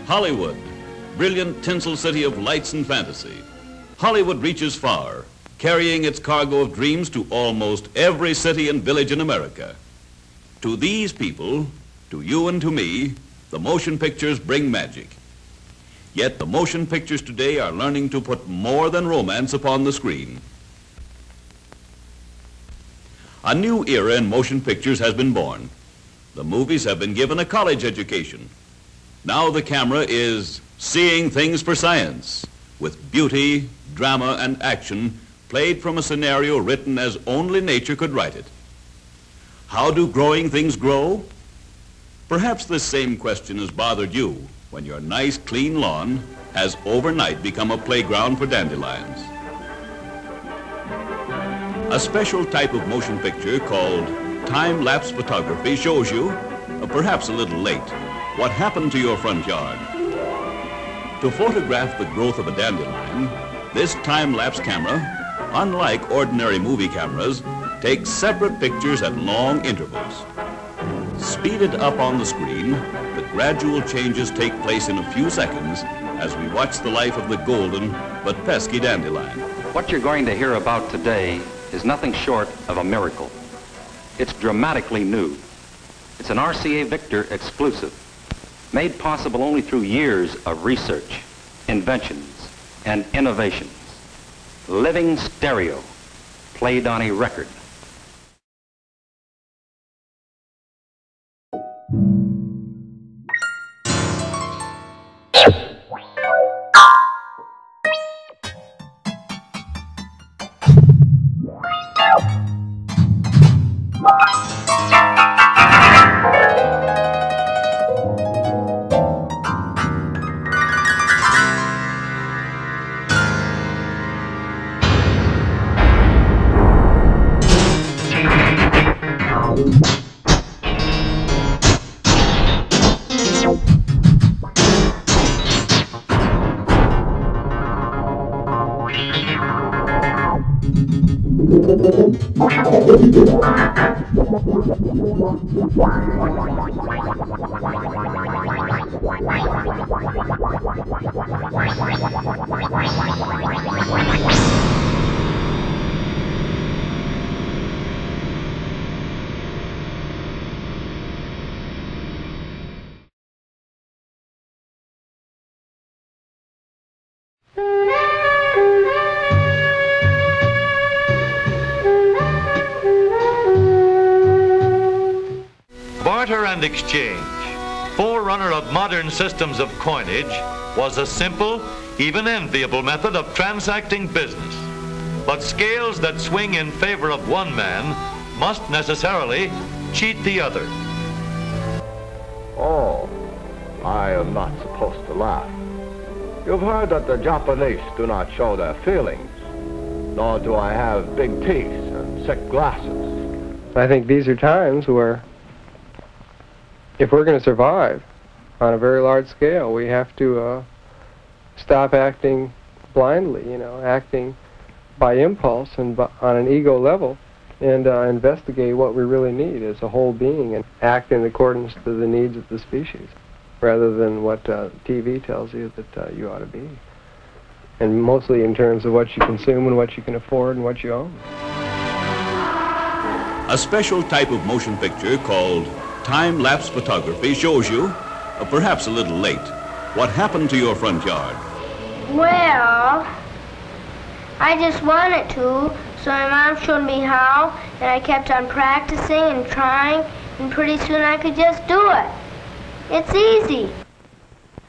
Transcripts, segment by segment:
Hollywood, brilliant tinsel city of lights and fantasy. Hollywood reaches far, carrying its cargo of dreams to almost every city and village in America. To these people, to you and to me, the motion pictures bring magic. Yet the motion pictures today are learning to put more than romance upon the screen. A new era in motion pictures has been born. The movies have been given a college education. Now the camera is seeing things for science, with beauty, drama, and action played from a scenario written as only nature could write it. How do growing things grow? Perhaps this same question has bothered you when your nice, clean lawn has overnight become a playground for dandelions. A special type of motion picture called time-lapse photography shows you, perhaps a little late, what happened to your front yard. To photograph the growth of a dandelion, this time-lapse camera, unlike ordinary movie cameras, takes separate pictures at long intervals. Speeded up on the screen, the gradual changes take place in a few seconds as we watch the life of the golden but pesky dandelion. What you're going to hear about today is nothing short of a miracle. It's dramatically new. It's an RCA Victor exclusive, made possible only through years of research, inventions, and innovations. Living stereo, played on a record. Barter and exchange, forerunner of modern systems of coinage, was a simple, even enviable method of transacting business. But scales that swing in favor of one man must necessarily cheat the other. Oh, I am not supposed to laugh. You've heard that the Japanese do not show their feelings, nor do I have big teeth and thick glasses. I think these are times where, if we're going to survive on a very large scale, we have to stop acting blindly, acting by impulse and on an ego level, and investigate what we really need as a whole being and act in accordance to the needs of the species, rather than what TV tells you that you ought to be. And mostly in terms of what you consume and what you can afford and what you own. A special type of motion picture called time-lapse photography shows you, perhaps a little late, what happened to your front yard. Well, I just wanted to, So my mom showed me how, and I kept on practicing and trying, and pretty soon I could just do it. It's easy.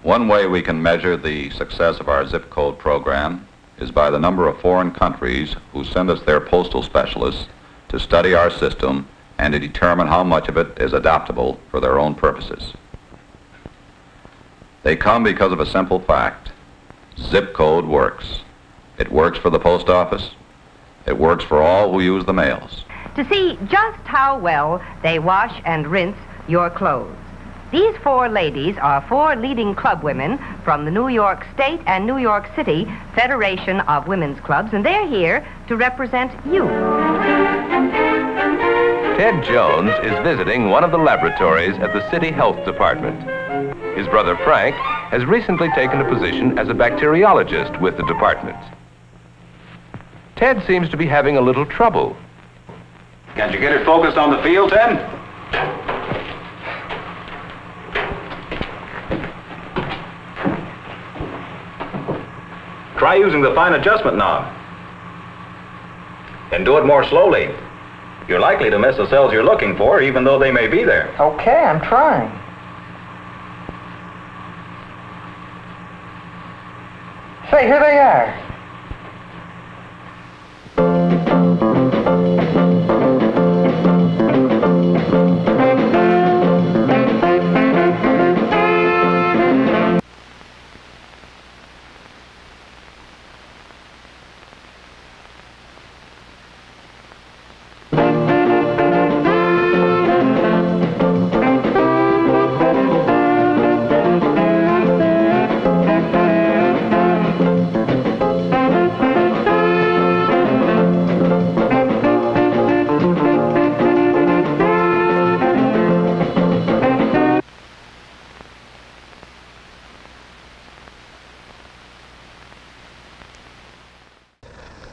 One way we can measure the success of our zip code program is by the number of foreign countries who send us their postal specialists to study our system and to determine how much of it is adaptable for their own purposes. They come because of a simple fact. Zip code works. It works for the post office. It works for all who use the mails. To see just how well they wash and rinse your clothes. These four ladies are four leading club women from the New York State and New York City Federation of Women's Clubs, and they're here to represent you. Ted Jones is visiting one of the laboratories at the City Health Department. His brother Frank has recently taken a position as a bacteriologist with the department. Ted seems to be having a little trouble. Can't you get it focused on the field, Ted? Try using the fine adjustment knob. And do it more slowly. You're likely to miss the cells you're looking for, even though they may be there. Okay, I'm trying. Say, here they are.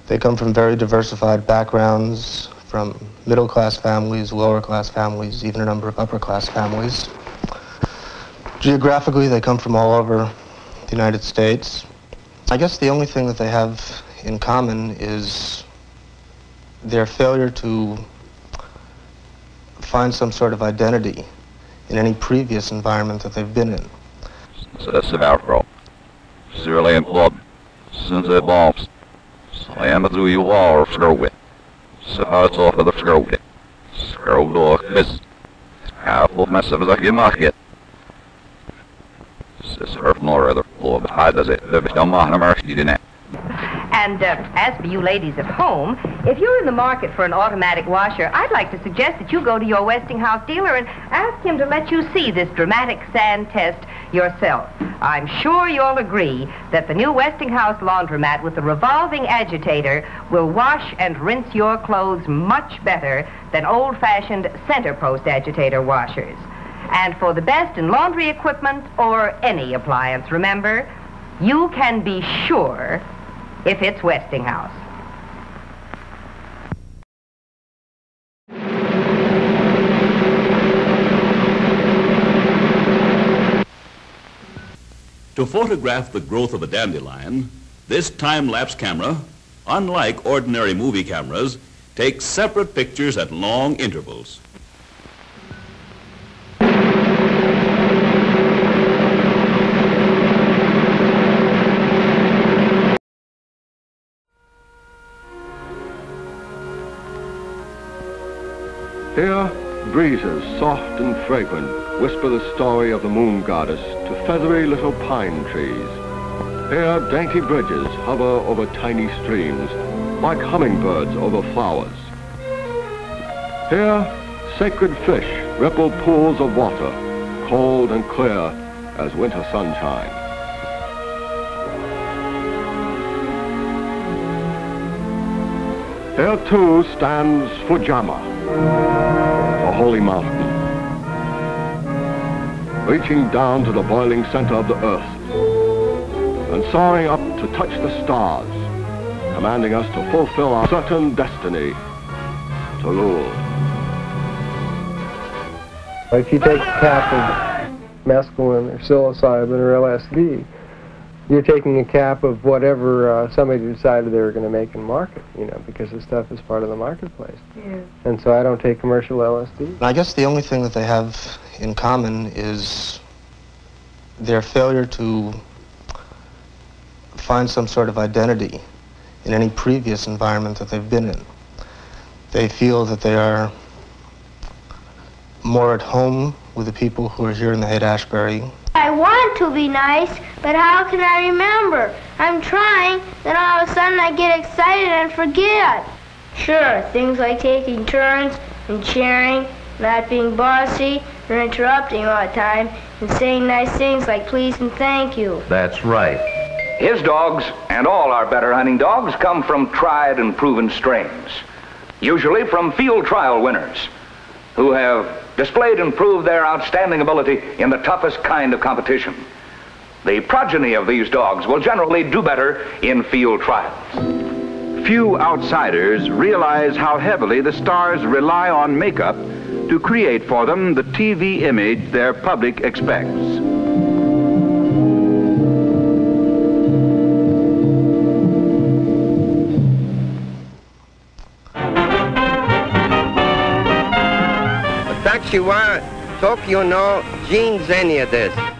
They come from very diversified backgrounds, from middle-class families, lower-class families, even a number of upper-class families. Geographically, they come from all over the United States. I guess the only thing that they have in common is their failure to find some sort of identity in any previous environment that they've been in. That's about bro. Surely in blood. Since it bombs. I am through you all screw it. So it's off of the screw it. Screw look this. How mess of the market. Sister nor other floor, but how does it? The mercy didn't. And as for you ladies at home, if you're in the market for an automatic washer, I'd like to suggest that you go to your Westinghouse dealer and ask him to let you see this dramatic sand test yourself. I'm sure you'll agree that the new Westinghouse laundromat with the revolving agitator will wash and rinse your clothes much better than old-fashioned center post agitator washers. And for the best in laundry equipment or any appliance, remember, you can be sure if it's Westinghouse. To photograph the growth of a dandelion, this time-lapse camera, unlike ordinary movie cameras, takes separate pictures at long intervals. Here, breezes, soft and fragrant, whisper the story of the moon goddess to feathery little pine trees. Here, dainty bridges hover over tiny streams, like hummingbirds over flowers. Here, sacred fish ripple pools of water, cold and clear as winter sunshine. Here, too, stands Fujama, a holy mountain, reaching down to the boiling center of the earth and soaring up to touch the stars, commanding us to fulfill our certain destiny to rule. If you take half of mescaline or psilocybin or LSD, you're taking a cap of whatever somebody decided they were going to make and market, you know, because the stuff is part of the marketplace. Yeah. And so I don't take commercial LSD. I guess the only thing that they have in common is their failure to find some sort of identity in any previous environment that they've been in. They feel that they are more at home with the people who are here in the Haight-Ashbury. I want to be nice, but how can I remember? I'm trying, then all of a sudden I get excited and forget. Sure, things like taking turns and cheering, not being bossy, or interrupting all the time, and saying nice things like please and thank you. That's right. His dogs, and all our better hunting dogs, come from tried and proven strains, usually from field trial winners, who have displayed and proved their outstanding ability in the toughest kind of competition. The progeny of these dogs will generally do better in field trials. Few outsiders realize how heavily the stars rely on makeup to create for them the TV image their public expects. Taxiwa, Tokyo no Jinzenia desu.